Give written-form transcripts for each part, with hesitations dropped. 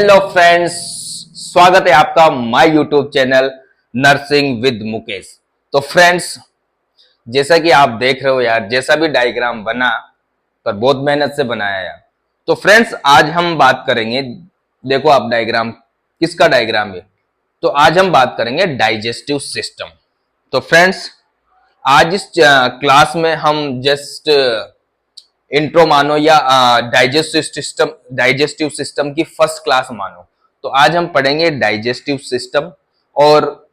Hello friends, स्वागत है आपका my YouTube channel nursing with Mukesh. तो फ्रेंड्स, जैसा कि आप देख रहे हो यार, जैसा भी डायग्राम बना पर बहुत मेहनत से बनाया यार। तो फ्रेंड्स, आज हम बात करेंगे, देखो आप डायग्राम किसका डायग्राम है। तो आज हम बात करेंगे डाइजेस्टिव सिस्टम। तो फ्रेंड्स, आज इस क्लास में हम जस्ट इंट्रो मानो या डाइजेस्टिव सिस्टम की फर्स्ट क्लास मानो। तो आज हम पढ़ेंगे डाइजेस्टिव सिस्टम। और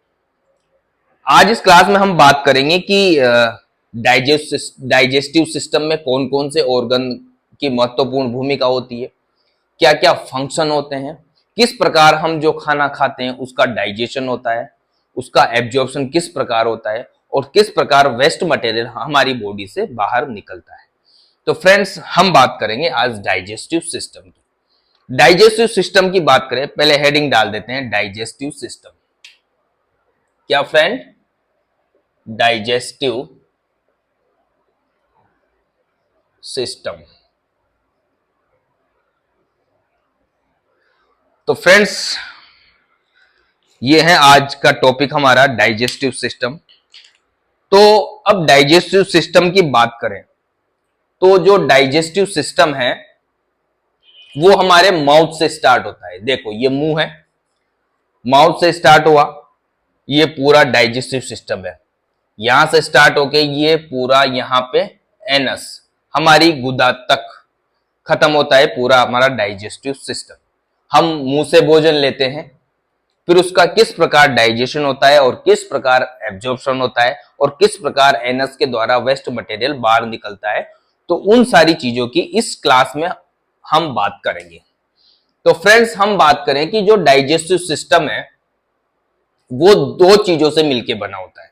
आज इस क्लास में हम बात करेंगे कि डाइजेस्टिव सिस्टम में कौन कौन से ऑर्गन की महत्वपूर्ण भूमिका होती है, क्या क्या फंक्शन होते हैं, किस प्रकार हम जो खाना खाते हैं उसका डाइजेशन होता है, उसका एब्जॉर्प्शन किस प्रकार होता है और किस प्रकार वेस्ट मटेरियल हमारी बॉडी से बाहर निकलता है। तो फ्रेंड्स, हम बात करेंगे आज डाइजेस्टिव सिस्टम की। डाइजेस्टिव सिस्टम की बात करें, पहले हेडिंग डाल देते हैं डाइजेस्टिव सिस्टम। क्या फ्रेंड? Digestive system. तो फ्रेंड्स, ये है आज का टॉपिक हमारा, डाइजेस्टिव सिस्टम। तो अब डाइजेस्टिव सिस्टम की बात करें तो जो डाइजेस्टिव सिस्टम है वो हमारे माउथ से स्टार्ट होता है। देखो ये मुंह है, माउथ से स्टार्ट हुआ, ये पूरा डाइजेस्टिव सिस्टम है। यहां से स्टार्ट होके ये पूरा यहां पे एनस, हमारी गुदा तक खत्म होता है पूरा हमारा डाइजेस्टिव सिस्टम। हम मुंह से भोजन लेते हैं, फिर उसका किस प्रकार डाइजेशन होता है और किस प्रकार एब्जॉर्प्शन होता है और किस प्रकार एनस के द्वारा वेस्ट मटेरियल बाहर निकलता है, तो उन सारी चीजों की इस क्लास में हम बात करेंगे। तो फ्रेंड्स, हम बात करें कि जो डाइजेस्टिव सिस्टम है वो दो चीजों से मिलकर बना होता है।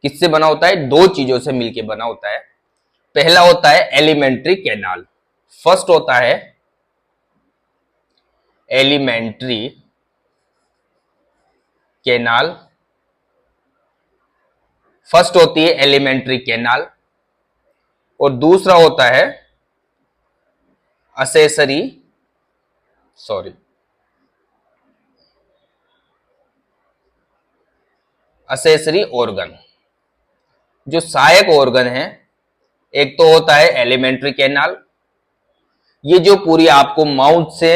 किससे बना होता है? दो चीजों से मिलकर बना होता है। पहला होता है एलिमेंट्री कैनाल। फर्स्ट होता है एलिमेंट्री कैनाल। फर्स्ट होती है एलिमेंट्री कैनाल और दूसरा होता है असेसरी ऑर्गन। जो सहायक ऑर्गन है, एक तो होता है एलिमेंट्री कैनाल। ये जो पूरी आपको माउथ से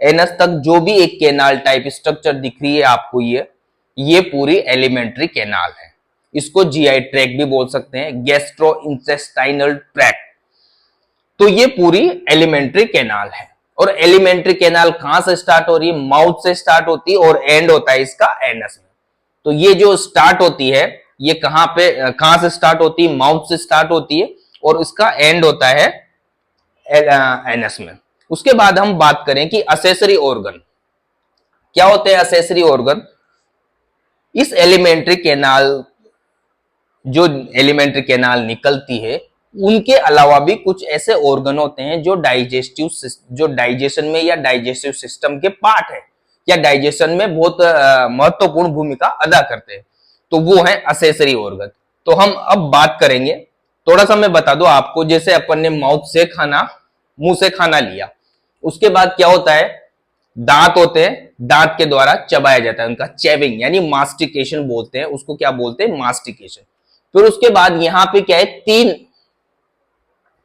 एनस तक जो भी एक कैनाल टाइप स्ट्रक्चर दिख रही है आपको, ये पूरी एलिमेंट्री कैनाल है। इसको जीआई ट्रैक्ट भी बोल सकते हैं, गैस्ट्रो इंटेस्टाइनल ट्रैक्ट। तो ये पूरी एलिमेंट्री कैनाल है। और एलिमेंट्री कैनाल कहां से स्टार्ट हो रही है? माउथ से स्टार्ट होती है और एंड होता है इसका एनस में। तो ये जो स्टार्ट होती है, ये कहां से स्टार्ट होती है? माउथ से स्टार्ट होती है और इसका एंड होता है एनस में। उसके बाद हम बात करें कि असेसरी ऑर्गन क्या होते हैं। असेसरी ऑर्गन, इस एलिमेंट्री कैनाल, जो एलिमेंट्री कैनाल निकलती है, उनके अलावा भी कुछ ऐसे ऑर्गन होते हैं जो डाइजेशन में या डाइजेस्टिव सिस्टम के पार्ट है या डाइजेशन में बहुत महत्वपूर्ण भूमिका अदा करते हैं। तो वो है असेसरी ऑर्गन। तो हम अब बात करेंगे, थोड़ा सा मैं बता दूं आपको, जैसे अपन ने मुंह से खाना लिया, उसके बाद क्या होता है? दांत होते हैं, दांत के द्वारा चबाया जाता है, उनका चेविंग यानी मास्टिकेशन बोलते हैं उसको। क्या बोलते हैं? मास्टिकेशन। फिर उसके बाद यहां पे क्या है?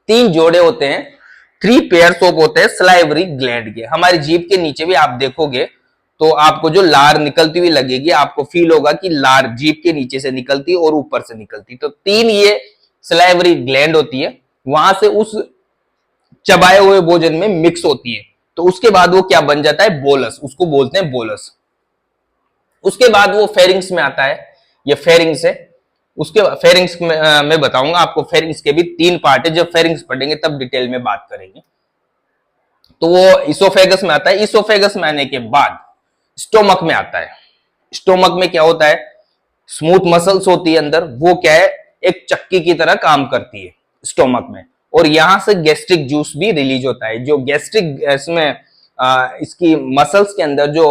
तीन जोड़े होते हैं, 3 पेयर्स ऑफ होते हैं सलाइवरी ग्लैंड के। हमारी जीभ के नीचे भी आप देखोगे तो आपको जो लार निकलती हुई लगेगी, आपको फील होगा कि लार जीभ के नीचे से निकलती है और ऊपर से निकलती है। तो 3 ये सलाइवरी ग्लैंड होती है, वहां से उस चबाए हुए भोजन में मिक्स होती है। तो उसके बाद वो क्या बन जाता है? बोलस, उसको बोलते हैं बोलस। उसके बाद वो फेरिंग्स में आता है, ये फेरिंग्स है। उसके फेरिंग्स में मैं बताऊंगा आपको, फेरिंग्स के भी 3 पार्ट है। जब फेरिंग्स पढ़ेंगे तब डिटेल में बात करेंगे। तो वो इसोफेगस में आता है। इसोफेगस में आने के बाद स्टोमक में आता है। स्टोमक में क्या होता है? स्मूथ मसल्स होती है अंदर, वो क्या है? एक चक्की की तरह काम करती है स्टोमक में। और यहां से गैस्ट्रिक जूस भी रिलीज होता है। जो गैस्ट्रिक इसमें इसकी मसल्स के अंदर जो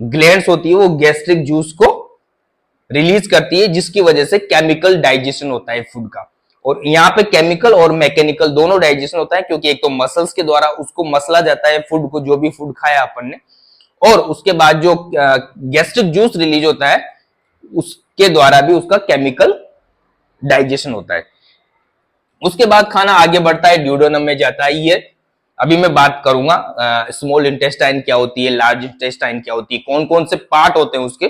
ग्लैंड्स होती है, वो गैस्ट्रिक जूस को रिलीज करती है, जिसकी वजह से केमिकल डाइजेशन होता है फूड का। और यहाँ पे केमिकल और मैकेनिकल दोनों डाइजेशन होता है, क्योंकि एक तो मसल्स के द्वारा उसको मसला जाता है फूड को, जो भी फूड खाया अपन ने, और उसके बाद जो गैस्ट्रिक जूस रिलीज होता है उसके द्वारा भी उसका केमिकल डाइजेशन होता है। उसके बाद खाना आगे बढ़ता है, ड्यूडेनम में जाता है। ये अभी मैं बात करूंगा स्मॉल इंटेस्टाइन क्या होती है, लार्ज इंटेस्टाइन क्या होती है, कौन कौन से पार्ट होते हैं उसके।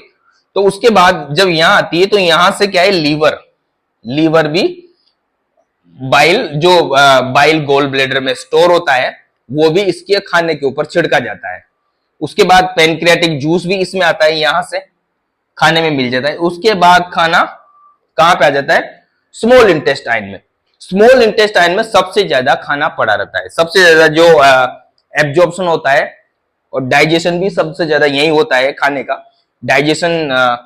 तो उसके बाद जब यहां आती है तो यहां से क्या है, लीवर, लीवर भी बाइल, जो बाइल गोल ब्लेडर में स्टोर होता है वो भी इसके खाने के ऊपर छिड़का जाता है। उसके बाद पेनक्रियाटिक जूस भी इसमें आता है, यहां से खाने में मिल जाता है। उसके बाद खाना कहां पे आ जाता है, स्मॉल इंटेस्टाइन में। स्मॉल इंटेस्टाइन में सबसे ज्यादा खाना पड़ा रहता है, सबसे ज्यादा जो एब्जॉर्प्शन होता है और डाइजेशन भी सबसे ज्यादा यही होता है खाने का। डाइजेशन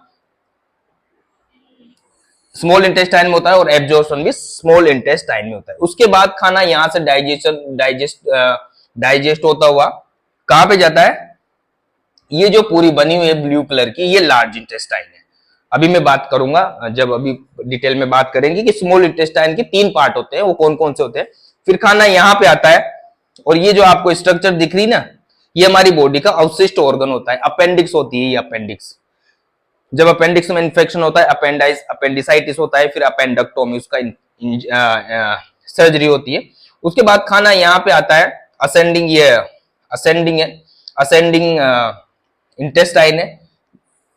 स्मॉल इंटेस्टाइन में होता है और एब्जॉर्प्शन भी स्मॉल इंटेस्टाइन में होता है। उसके बाद खाना यहां से डाइजेस्ट होता हुआ कहां पे जाता है, ये जो पूरी बनी हुई है ब्लू कलर की, ये लार्ज इंटेस्टाइन है। अभी मैं बात करूंगा, जब अभी डिटेल में बात करेंगे कि स्मॉल इंटेस्टाइन के 3 पार्ट होते हैं, वो कौन कौन से होते हैं। फिर खाना यहां पे आता है, और ये जो आपको स्ट्रक्चर दिख रही ना, ये हमारी बॉडी का अवशिष्ट ऑर्गन होता है, अपेंडिक्स होती है ये अपेंडिक्स। जब अपेंडिक्स में इन्फेक्शन होता है, अपेंडिसाइटिस होता है, फिर अपेंडक्टोमी, उसका सर्जरी होती है। उसके बाद खाना यहाँ पे आता है, असेंडिंग, ये असेंडिंग है, असेंडिंग इंटेस्टाइन है,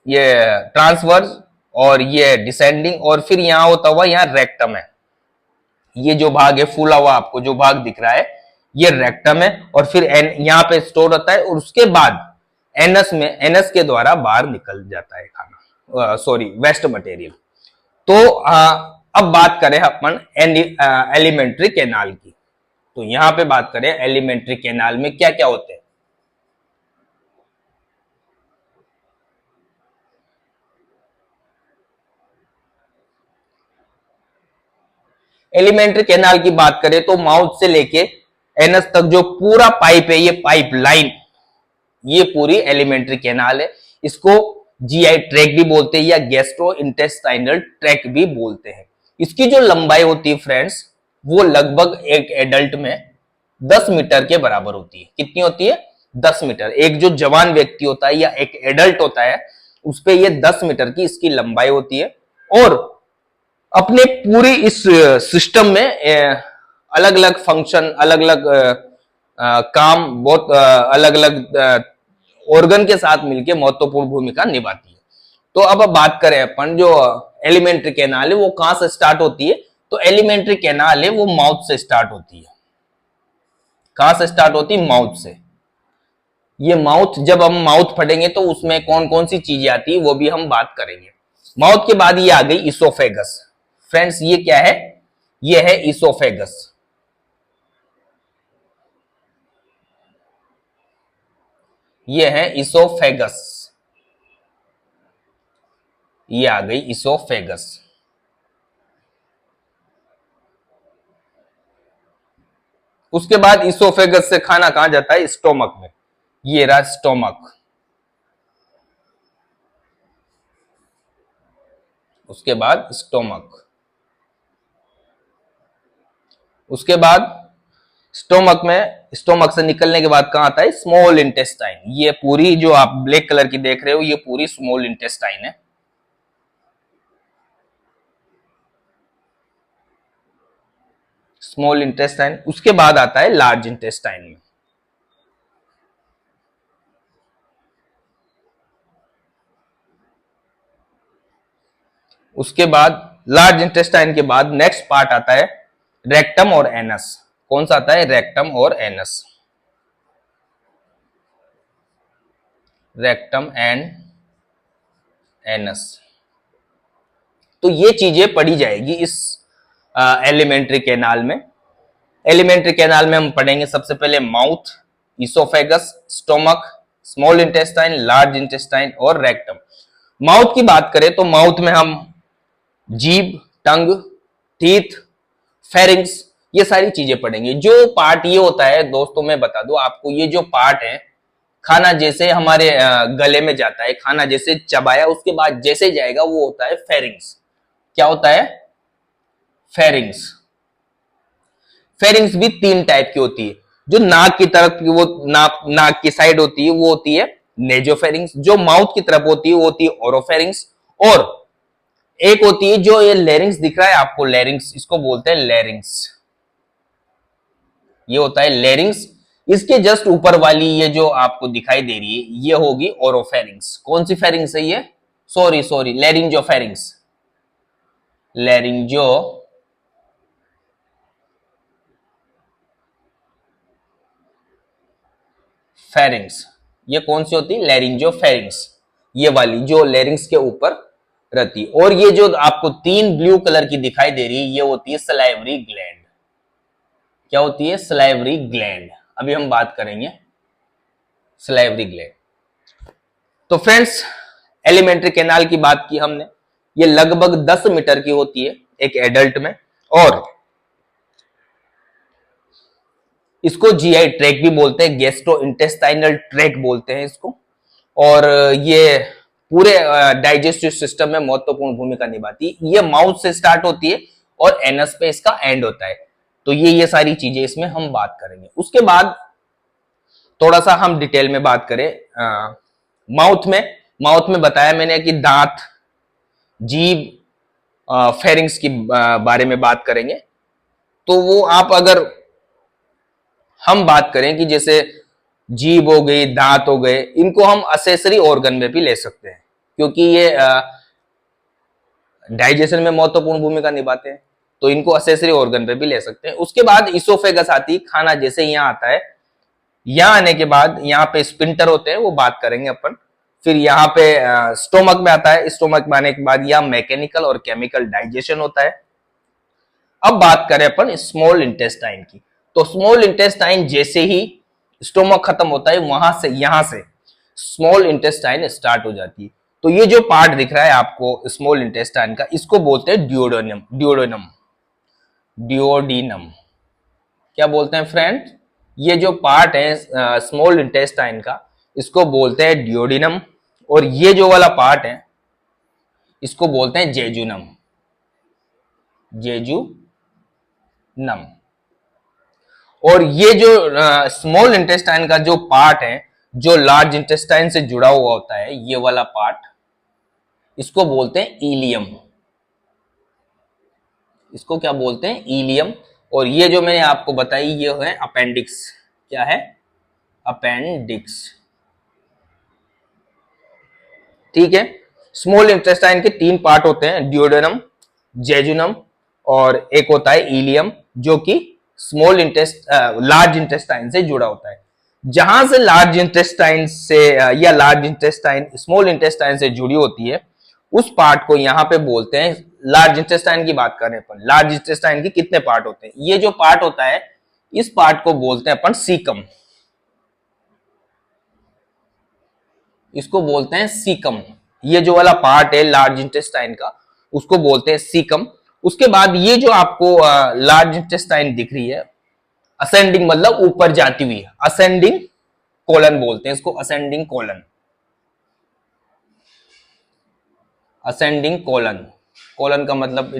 ये ट्रांसवर्स, और ये डिसेंडिंग, और फिर यहाँ होता हुआ यहाँ रेक्टम है। ये जो भाग है फूला हुआ आपको जो भाग दिख रहा है, ये रेक्टम है, और फिर यहाँ पे स्टोर होता है, और उसके बाद एनस में, एनस के द्वारा बाहर निकल जाता है खाना, सॉरी वेस्ट मटेरियल। तो अब बात करें अपन एलिमेंट्री कैनाल की। तो यहां पे बात करें एलिमेंट्री कैनाल में क्या क्या होते हैं। एलिमेंट्री कैनाल की बात करें तो माउथ से लेके एनस तक जो पूरा पाइप है, ये पाइप लाइन, ये पूरी एलिमेंट्री कैनाल है। इसको जीआई ट्रैक भी बोलते हैं या गैस्ट्रो इंटेस्टाइनल ट्रैक भी बोलते हैं। इसकी जो लंबाई होती है फ्रेंड्स, वो लगभग एक एडल्ट में 10 मीटर के बराबर होती है। कितनी होती है, 10 मीटर। एक जो जवान व्यक्ति होता है या एक एडल्ट होता है, उस पे ये 10 मीटर की इसकी लंबाई होती है। और अपने पूरी इस सिस्टम में अलग अलग फंक्शन, अलग अलग काम, बहुत अलग अलग ऑर्गन के साथ मिलकर महत्वपूर्ण भूमिका निभाती है। तो अब बात करें अपन, जो एलिमेंट्री कैनाल है वो कहां से स्टार्ट होती है। तो एलिमेंट्री कैनाल है वो माउथ से स्टार्ट होती है। कहां से स्टार्ट होती है, माउथ से। ये माउथ, जब हम माउथ पढ़ेंगे तो उसमें कौन कौन सी चीजें आती है वो भी हम बात करेंगे। माउथ के बाद ये आ गई इसोफेगस। फ्रेंड्स ये क्या है, ये है इसोफेगस। ये है इसोफेगस, ये आ गई इसोफेगस। उसके बाद इसोफेगस से खाना कहां जाता है, स्टोमक में। ये रहा स्टोमक। उसके बाद स्टोमक, उसके बाद स्टोमक में, स्टोमक से निकलने के बाद कहां आता है, स्मॉल इंटेस्टाइन। ये पूरी जो आप ब्लैक कलर की देख रहे हो, ये पूरी स्मॉल इंटेस्टाइन है। Small intestine. उसके बाद आता है लार्ज इंटेस्टाइन में। उसके बाद लार्ज इंटेस्टाइन के बाद नेक्स्ट पार्ट आता है रेक्टम और एनस। कौन सा आता है, रेक्टम और एनस। Rectum and anus. तो ये चीजें पढ़ी जाएगी इस एलिमेंट्री कैनाल में। एलिमेंट्री कैनाल में हम पढ़ेंगे सबसे पहले mouth, oesophagus, stomach, small intestine, large intestine और रेक्टम। माउथ की बात करें तो माउथ में हम जीभ, टंग, टीथ, फेरिंग्स, ये सारी चीजें पढ़ेंगे। जो पार्ट ये होता है दोस्तों, मैं बता दूं आपको, ये जो पार्ट है, खाना जैसे हमारे गले में जाता है, खाना जैसे चबाया उसके बाद जैसे जाएगा, वो होता है फेरिंग्स। क्या होता है, फेरिंग्स। फेरिंग्स भी तीन टाइप की होती है। जो नाक की तरफ की, वो नाक की साइड होती है, वो होती है नेजोफेरिंग्स। जो माउथ की तरफ होती है वो होती है ओरोफेरिंग्स। और एक होती है जो ये लेरिंग्स दिख रहा है आपको, लेरिंग्स, इसको बोलते हैं लेरिंग्स। ये होता है लेरिंग्स। इसके जस्ट ऊपर वाली ये जो आपको दिखाई दे रही है ये होगी ओरोफेरिंग्स। कौन सी फेरिंग्स है ये? Sorry sorry, laryngopharynx. Laryngopharynx. ये कौन सी होती है? लेरिंजोफेरिंग्स। ये वाली जो लेरिंग्स के ऊपर रहती है। और ये जो आपको तीन ब्लू कलर की दिखाई दे रही है ये होती है सलाइवरी ग्लैंड। क्या होती है? Salivary gland. अभी हम बात करेंगे सलाइवरी ग्लैंड। तो फ्रेंड्स, एलिमेंट्री कैनाल की बात की हमने। ये लगभग 10 मीटर की होती है एक एडल्ट में। और इसको जीआई ट्रैक भी बोलते हैं, गैस्ट्रो इंटेस्टाइनल ट्रैक बोलते हैं इसको। और ये पूरे डाइजेस्टिव सिस्टम में महत्वपूर्ण भूमिका निभाती है। ये माउथ से स्टार्ट होती है और एनस पे इसका एंड होता है। तो ये सारी चीजें इसमें हम बात करेंगे। उसके बाद थोड़ा सा हम डिटेल में बात करें माउथ में बताया मैंने कि दांत, जीभ, फेरिंग्स की बारे में बात करेंगे। तो वो आप अगर हम बात करें कि जैसे जीभ हो गई, दांत हो गए, इनको हम असेसरी ऑर्गन में भी ले सकते हैं क्योंकि ये डाइजेशन में महत्वपूर्ण भूमिका निभाते हैं। तो इनको असेसरी ऑर्गन पे भी ले सकते हैं। उसके बाद इसोफेगस आती है, खाना जैसे यहाँ आता है। यहाँ आने के बाद यहाँ पे स्पिंटर होते हैं, वो बात करेंगे अपन। फिर यहाँ पे स्टोमक में आता है। स्टोमक में आने के बाद यहाँ मैकेनिकल और केमिकल डाइजेशन होता है। अब बात करें अपन स्मॉल इंटेस्टाइन की। तो स्मॉल इंटेस्टाइन जैसे ही स्टोमक खत्म होता है वहां से, यहां से स्मॉल इंटेस्टाइन स्टार्ट हो जाती है। तो ये जो पार्ट दिख रहा है आपको स्मॉल इंटेस्टाइन का, इसको बोलते हैं ड्यूओडेनम। ड्यूओडेनम क्या बोलते हैं फ्रेंड? ये जो पार्ट है स्मॉल इंटेस्टाइन का, इसको बोलते हैं ड्यूओडेनम। और ये जो वाला पार्ट है इसको बोलते हैं जेजुनम। जेजुनम। और ये जो स्मॉल इंटेस्टाइन का जो पार्ट है जो लार्ज इंटेस्टाइन से जुड़ा हुआ होता है, ये वाला पार्ट, इसको बोलते हैं इलियम। इसको क्या बोलते हैं? इलियम। और ये जो मैंने आपको बताई ये है अपेंडिक्स। क्या है? अपेंडिक्स। ठीक है। स्मॉल इंटेस्टाइन के तीन पार्ट होते हैं, ड्यूओडेनम, जेजुनम और एक होता है इलियम, जो कि लार्ज इंटेस्टाइन से जुड़ा होता है। जहां से लार्ज इंटेस्टाइन से या लार्ज इंटेस्टाइन स्मॉल इंटेस्टाइन से जुड़ी होती है, उस पार्ट को यहां पे बोलते हैं, लार्ज इंटेस्टाइन की बात करें अपन, लार्ज इंटेस्टाइन के कितने पार्ट होते हैं? ये जो पार्ट होता है, इस पार्ट को बोलते हैं अपन सीकम। इसको बोलते हैं सीकम। ये जो वाला पार्ट है लार्ज इंटेस्टाइन का, उसको बोलते हैं सीकम। उसके बाद ये जो आपको लार्ज इंटेस्टाइन दिख रही है, असेंडिंग मतलब ऊपर जाती हुई, असेंडिंग कोलन बोलते हैं इसको, ascending colon. Ascending colon, colon का मतलब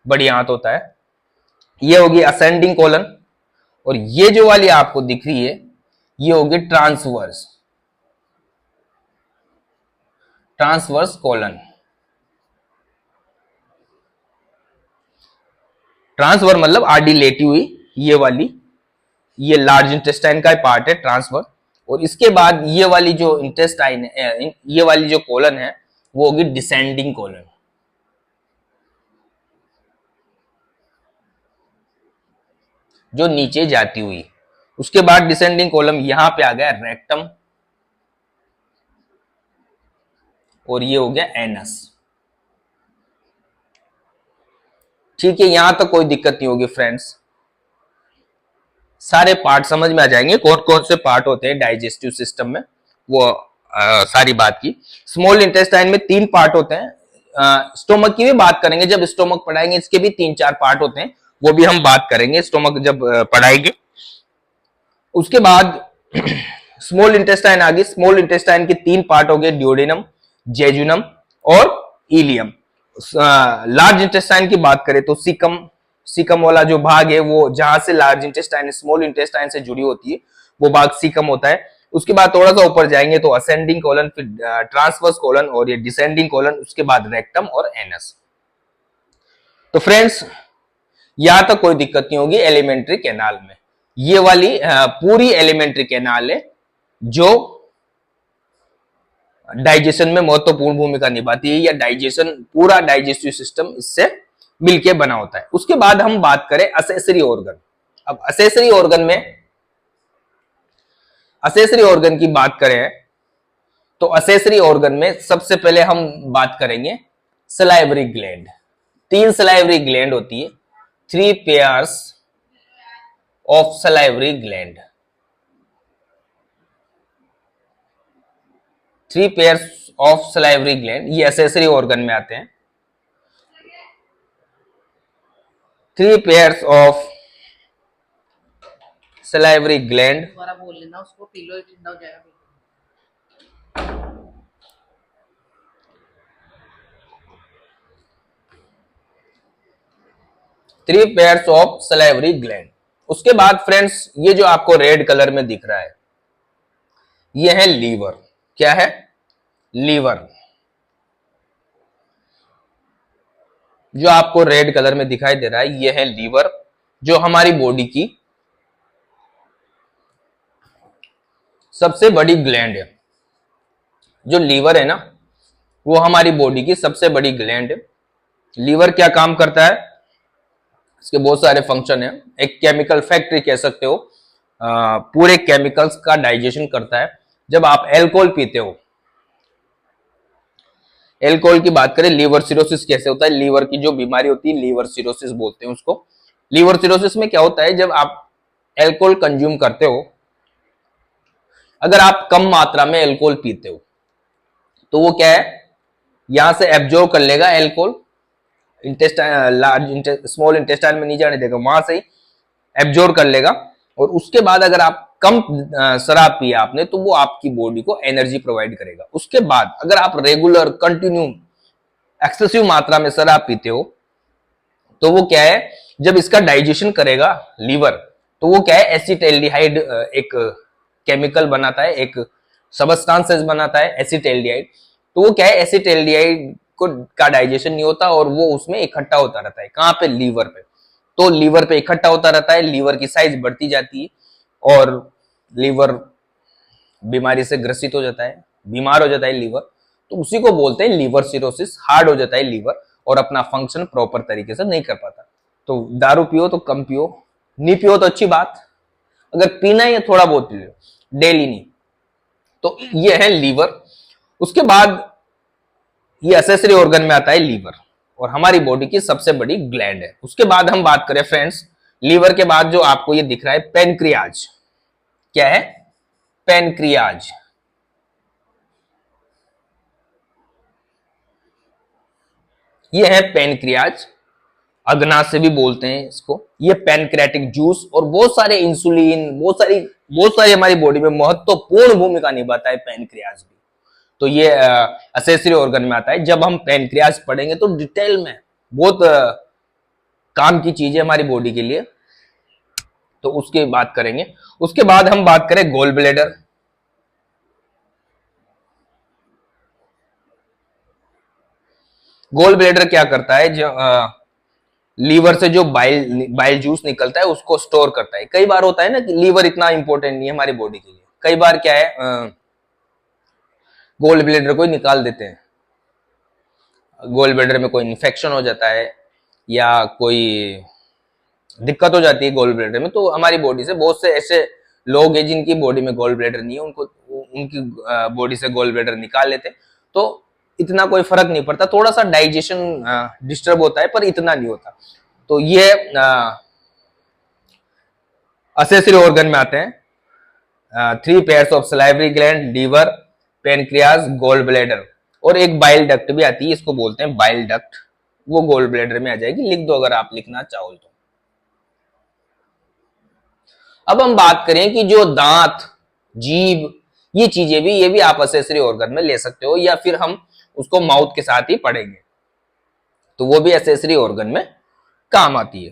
बड़ी आंत होता है। ये होगी असेंडिंग कोलन। और ये जो वाली आपको दिख रही है ये होगी ट्रांसवर्स, ट्रांसवर्स कोलन। ट्रांसवर मतलब आडी लेटी हुई, ये वाली, ये लार्ज इंटेस्टाइन का पार्ट है ट्रांसवर। और इसके बाद ये वाली जो इंटेस्टाइन है, ये वाली जो कोलन है, वो होगी डिसेंडिंग कोलन। जो नीचे जाती हुई। उसके बाद डिसेंडिंग कोलम यहां पे आ गया रेक्टम, और ये हो गया एनस। ठीक है, यहां तक कोई दिक्कत नहीं होगी फ्रेंड्स। सारे पार्ट समझ में आ जाएंगे, कौन कौन से पार्ट होते हैं डाइजेस्टिव सिस्टम में, वो सारी बात की। स्मॉल इंटेस्टाइन में तीन पार्ट होते हैं। स्टोमक की भी बात करेंगे, जब स्टोमक पढ़ाएंगे इसके भी 3-4 पार्ट होते हैं, वो भी हम बात करेंगे स्टोमक जब पढ़ाएंगे। उसके बाद स्मॉल इंटेस्टाइन आ गई। स्मॉल इंटेस्टाइन के 3 पार्ट हो गए, ड्यूओडेनम, जेजुनम और इलियम। लार्ज इंटेस्टाइन की बात करें तो सीकम, सीकम वाला जो भाग है वो जहां से लार्ज इंटेस्टाइन स्मॉल इंटेस्टाइन से जुड़ी होती है वो भाग सीकम होता है। उसके बाद थोड़ा सा ऊपर जाएंगे तो असेंडिंग कोलन, फिर ट्रांसवर्स कोलन और ये डिसेंडिंग कोलन, उसके बाद रेक्टम और एनस। तो फ्रेंड्स यहां तक कोई दिक्कत नहीं होगी एलिमेंट्री कैनाल में। ये वाली पूरी एलिमेंट्री कैनाल है जो डाइजेशन में महत्वपूर्ण भूमिका निभाती है, या डाइजेशन पूरा डाइजेस्टिव सिस्टम इससे मिलके बना होता है। उसके बाद हम बात करें असेसरी ऑर्गन। अब असेसरी ऑर्गन में, असेसरी ऑर्गन की बात करें तो असेसरी ऑर्गन में सबसे पहले हम बात करेंगे सलाइवरी ग्लैंड। 3 सलाइवरी ग्लैंड होती है, 3 pairs of salivary gland, 3 pairs of salivary gland, ये असेसरी ऑर्गन में आते हैं। 3 पेयर्स ऑफ सलाइवरी ग्लैंड, दोबारा बोल लेना उसको, पी लो ठंडा हो जाएगा। 3 पेयर्स ऑफ सलाइवरी ग्लैंड। उसके बाद फ्रेंड्स ये जो आपको रेड कलर में दिख रहा है ये है लीवर। क्या है? लीवर। जो आपको रेड कलर में दिखाई दे रहा है ये है लीवर, जो हमारी बॉडी की सबसे बड़ी ग्लैंड है। जो लीवर है ना वो हमारी बॉडी की सबसे बड़ी ग्लैंड है। लीवर क्या काम करता है? इसके बहुत सारे फंक्शन है। एक केमिकल फैक्ट्री कह सकते हो, पूरे केमिकल्स का डाइजेशन करता है। जब आप अल्कोहल पीते हो, अल्कोहल की बात करें, लीवर सिरोसिस कैसे होता है, लीवर की जो बीमारी होती है लीवर सिरोसिस बोलते हैं उसको। लीवर सिरोसिस में क्या होता है, जब आप अल्कोहल कंज्यूम करते हो, अगर आप कम मात्रा में अल्कोहल पीते हो तो वो क्या है, यहां से एब्जॉर्ब कर लेगा alcohol, intestine large small intestine में नहीं जाने देगा, वहां से ही एब्जॉर्ब कर लेगा। और उसके बाद अगर आप कम शराब पिया आपने तो वो आपकी बॉडी को एनर्जी प्रोवाइड करेगा। उसके बाद अगर आप रेगुलर कंटिन्यू एक्सेसिव मात्रा में शराब पीते हो तो वो क्या है, जब इसका डाइजेशन करेगा लीवर तो वो क्या है, एसिटाल्डिहाइड एक केमिकल बनाता है, एक सबस्टांसेस बनाता है एसिटाल्डिहाइड। तो वो क्या है, एसिटाल्डिहाइड को का डाइजेशन नहीं होता और वो उसमें इकट्ठा होता रहता है। कहां पे? लीवर पे। तो लीवर पे इकट्ठा होता रहता है, लीवर की साइज बढ़ती जाती है और लीवर बीमारी से ग्रसित हो जाता है, बीमार हो जाता है लीवर। तो उसी को बोलते हैं लीवर सिरोसिस। हार्ड हो जाता है लीवर और अपना फंक्शन प्रॉपर तरीके से नहीं कर पाता। तो दारू पियो तो कम पियो, नहीं पियो तो अच्छी बात, अगर पीना है थोड़ा बहुत पी लो, डेली नहीं। तो ये है लीवर। उसके बाद ये एसेसरी ऑर्गन में आता है लीवर और हमारी बॉडी की सबसे बड़ी ग्लैंड है। उसके बाद हम बात करें फ्रेंड्स, लीवर के बाद जो आपको ये दिख रहा है पेनक्रियाज। क्या है? पेनक्रियाज। ये है पेनक्रियाज, अग्ना से भी बोलते हैं इसको। ये पैनक्रेटिक जूस और बहुत सारे इंसुलिन, बहुत सारी हमारी बॉडी में महत्वपूर्ण भूमिका निभाता है पेनक्रियाज भी। तो ये असेसरी ऑर्गन में आता है। जब हम पेनक्रियाज पढ़ेंगे तो डिटेल में बहुत काम की चीज है हमारी बॉडी के लिए, तो उसकी बात करेंगे। उसके बाद हम बात करें गोल ब्लैडर। गोल ब्लैडर क्या करता है, जो लीवर से जो बाइल जूस निकलता है उसको स्टोर करता है। कई बार होता है ना कि लीवर इतना इंपॉर्टेंट नहीं है हमारी बॉडी के लिए, कई बार क्या है गोल ब्लैडर को निकाल देते हैं। गोल ब्लैडर में कोई इन्फेक्शन हो जाता है या कोई दिक्कत हो जाती है गोल ब्लैडर में, तो हमारी बॉडी से बहुत से ऐसे लोग हैं जिनकी बॉडी में गोल ब्लैडर नहीं है, उनको उनकी बॉडी से गोल ब्लैडर निकाल लेते हैं। तो इतना कोई फर्क नहीं पड़ता, थोड़ा सा डाइजेशन डिस्टर्ब होता है पर इतना नहीं होता। तो ये असेसरी ऑर्गन में आते हैं 3 pairs of salivary gland, liver, pancreas, gall bladder और एक बाइल डक्ट भी आती है, इसको बोलते हैं बाइल डक्ट। वो गोल ब्लैडर में आ जाएगी, लिख दो अगर आप लिखना चाहो तो। अब हम बात करें कि जो दांत, जीभ, ये चीजें भी, ये भी आप असेसरी ऑर्गन में ले सकते हो, या फिर हम उसको माउथ के साथ ही पढ़ेंगे तो वो भी एसेसरी ऑर्गन में काम आती है।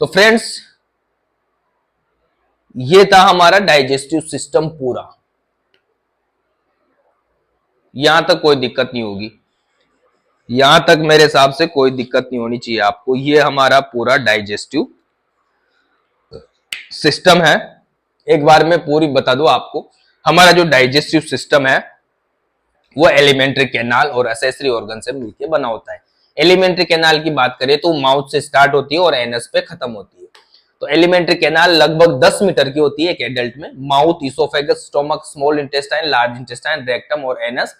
तो फ्रेंड्स, ये था हमारा डाइजेस्टिव सिस्टम पूरा। यहां तक कोई दिक्कत नहीं होगी, यहां तक मेरे हिसाब से कोई दिक्कत नहीं होनी चाहिए आपको। ये हमारा पूरा डाइजेस्टिव सिस्टम है। एक बार मैं पूरी बता दूं आपको, हमारा जो डाइजेस्टिव सिस्टम है वो एलिमेंट्री कैनाल और असेसरी ऑर्गन से मिलकर बना होता है। एलिमेंट्री कैनाल की बात करें तो माउथ से स्टार्ट होती है और एनस पे खत्म होती है। तो एलिमेंट्री कैनाल लगभग 10 मीटर की होती है एक एडल्ट में। Mouth, oesophagus, stomach, small intestine, large intestine, rectum और एनस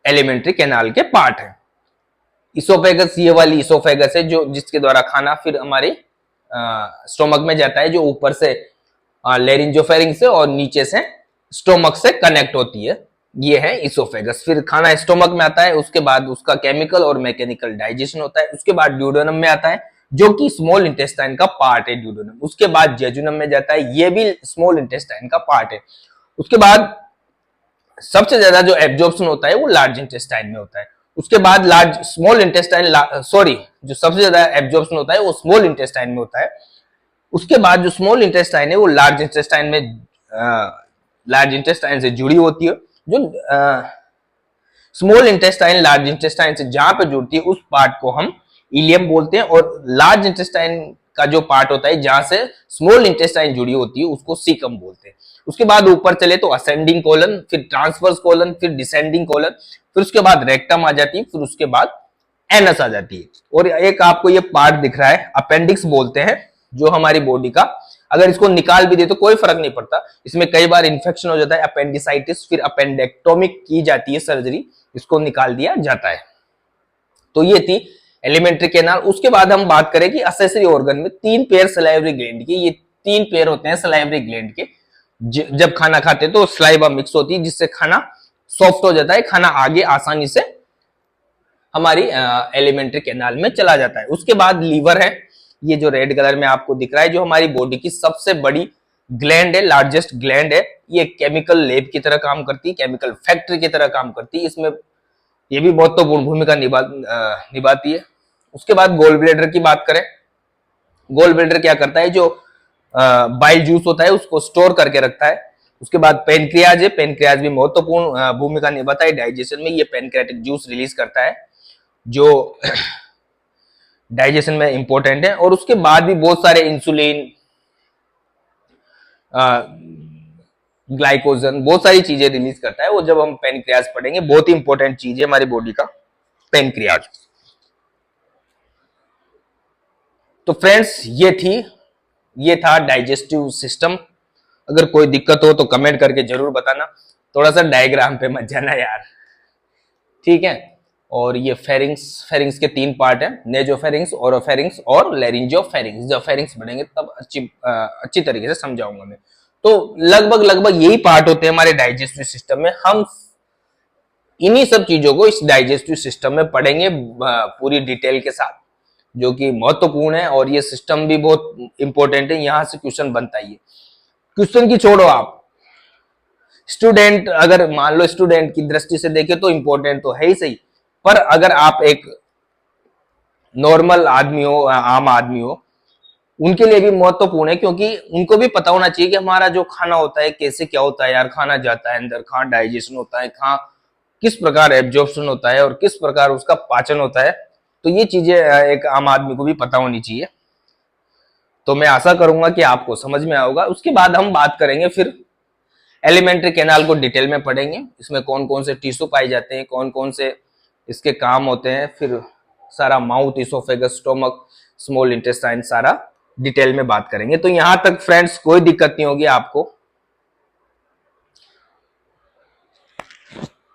एलिमेंट्री कैनाल के पार्ट है। इसोफेगस, ये वाली इसोफेगस है जो जिसके द्वारा खाना फिर हमारे स्टोमक में जाता है, जो ऊपर से लेरिंजोफेरिंग से और नीचे से स्टोमक से कनेक्ट होती है। ये है इसोफेगस। फिर खाना स्टोमक में आता है, उसके बाद उसका केमिकल और मैकेनिकल डाइजेशन होता है। उसके बाद ड्यूडेनम में आता है, जो कि स्मॉल इंटेस्टाइन का पार्ट है ड्यूडेनम। उसके बाद जेजुनम में जाता है, ये भी स्मॉल इंटेस्टाइन का पार्ट है। उसके बाद सबसे ज्यादा जो एब्जॉर्प्शन होता है वो लार्ज इंटेस्टाइन में होता है। उसके बाद स्मॉल इंटेस्टाइन, सॉरी, जो सबसे ज्यादा एब्जॉर्प्शन होता है वो स्मॉल इंटेस्टाइन में होता है। उसके बाद जो स्मॉल इंटेस्टाइन है वो लार्ज इंटेस्टाइन में, लार्ज इंटेस्टाइन से जुड़ी होती है। जो स्मॉल इंटेस्टाइन लार्ज इंटेस्टाइन से जहां पे जुड़ती है उस पार्ट को हम इलियम बोलते हैं, और लार्ज इंटेस्टाइन का जो पार्ट होता है जहां से स्मॉल इंटेस्टाइन जुड़ी होती है उसको सीकम बोलते हैं। उसके बाद ऊपर चले तो असेंडिंग कोलन, फिर ट्रांसवर्स कोलन, फिर डिसेंडिंग कोलन, फिर उसके बाद रेक्टम आ जाती है, फिर उसके बाद एनस आ जाती है। और एक आपको ये पार्ट दिख रहा है, अपेंडिक्स बोलते हैं, जो हमारी बॉडी का, अगर इसको निकाल भी दे तो कोई फर्क नहीं पड़ता। इसमें कई बार इंफेक्शन हो जाता है, अपेंडिसाइटिस, फिर अपेंडेक्टोमी की जाती है, सर्जरी, इसको निकाल दिया जाता है। तो ये थी एलिमेंट्री कैनाल। उसके बाद हम बात करें कि असेसरी ऑर्गन में 3 पेयर सलाइवरी ग्लैंड के, ये 3 पेयर होते हैं सलाइवरी ग्लैंड के। जब खाना खाते हैं तो सलाइवा मिक्स होती है, जिससे खाना सॉफ्ट हो जाता है, खाना आगे आसानी से हमारी एलिमेंट्री कैनाल में चला जाता है। उसके बाद लीवर है, ये जो रेड कलर में आपको दिख रहा है, जो हमारी बॉडी की सबसे बड़ी ग्लैंड है, लार्जेस्ट ग्लैंड है। ये केमिकल लैब की तरह काम करती है, केमिकल फैक्ट्री की तरह काम करती है। इसमें ये भी महत्वपूर्ण भूमिका निभाती है। उसके बाद गोल ब्लैडर की बात करें, गोल ब्लैडर क्या करता है, जो बाइल जूस होता है उसको स्टोर करके रखता है। उसके बाद पेनक्रियाज है, पेनक्रियाज भी महत्वपूर्ण भूमिका निभाता है डाइजेशन में। ये पेनक्रियाटिक जूस रिलीज करता है जो डाइजेशन में इंपॉर्टेंट है। और उसके बाद भी बहुत सारे इंसुलिन, ग्लाइकोजन, बहुत सारी चीजें रिलीज करता है वो। जब हम पेनक्रियाज पढ़ेंगे, बहुत ही इंपॉर्टेंट चीज है हमारी बॉडी का पेनक्रियाज। तो फ्रेंड्स, ये था डाइजेस्टिव सिस्टम। अगर कोई दिक्कत हो तो कमेंट करके जरूर बताना। थोड़ा सा डायग्राम पे मत जाना यार, ठीक है। और ये फेरिंग्स के 3 पार्ट है, नेजोफेरिंग्स, ओरोफेरिंग्स और लेरिंजियोफेरिंग्स। जब फेरिंग्स बढ़ेंगे तब अच्छी तरीके से समझाऊंगा मैं। तो लगभग यही पार्ट होते हैं हमारे डाइजेस्टिव सिस्टम में। हम इन्हीं सब चीजों को इस डाइजेस्टिव सिस्टम में पढ़ेंगे पूरी डिटेल के साथ, जो कि महत्वपूर्ण है। और ये सिस्टम भी बहुत इंपॉर्टेंट है, यहां से क्वेश्चन बनता ही है। क्वेश्चन की छोड़ो, आप स्टूडेंट, अगर मान लो स्टूडेंट की दृष्टि से देखें तो इंपॉर्टेंट तो है ही सही, पर अगर आप एक नॉर्मल आदमी हो, आम आदमी हो, उनके लिए भी महत्वपूर्ण है, क्योंकि उनको भी पता होना चाहिए कि हमारा जो खाना होता है कैसे क्या होता है यार। खाना जाता है अंदर, कहाँ डाइजेशन होता है, कहाँ किस प्रकार एब्जॉर्प्शन होता है और किस प्रकार उसका पाचन होता है। तो ये चीजें एक आम आदमी को भी पता होनी चाहिए। तो मैं आशा करूंगा कि आपको समझ में आएगा। उसके बाद हम बात करेंगे फिर एलिमेंट्री कैनाल को डिटेल में पढ़ेंगे, इसमें कौन कौन से टिश्यू पाए जाते हैं, कौन कौन से इसके काम होते हैं, फिर सारा mouth, oesophagus, stomach, small intestine, सारा डिटेल में बात करेंगे। तो यहां तक फ्रेंड्स कोई दिक्कत नहीं होगी आपको।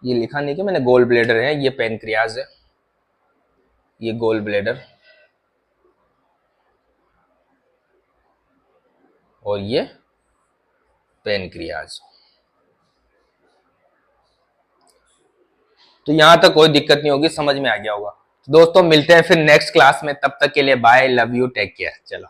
ये लिखा नहीं कि मैंने, गोल ब्लैडर है, ये पेनक्रियाज है, ये गोल ब्लैडर, और ये पेनक्रियाज। तो यहां तक कोई दिक्कत नहीं होगी, समझ में आ गया होगा। तो दोस्तों, मिलते हैं फिर नेक्स्ट क्लास में, तब तक के लिए bye, love you, take care. चलो।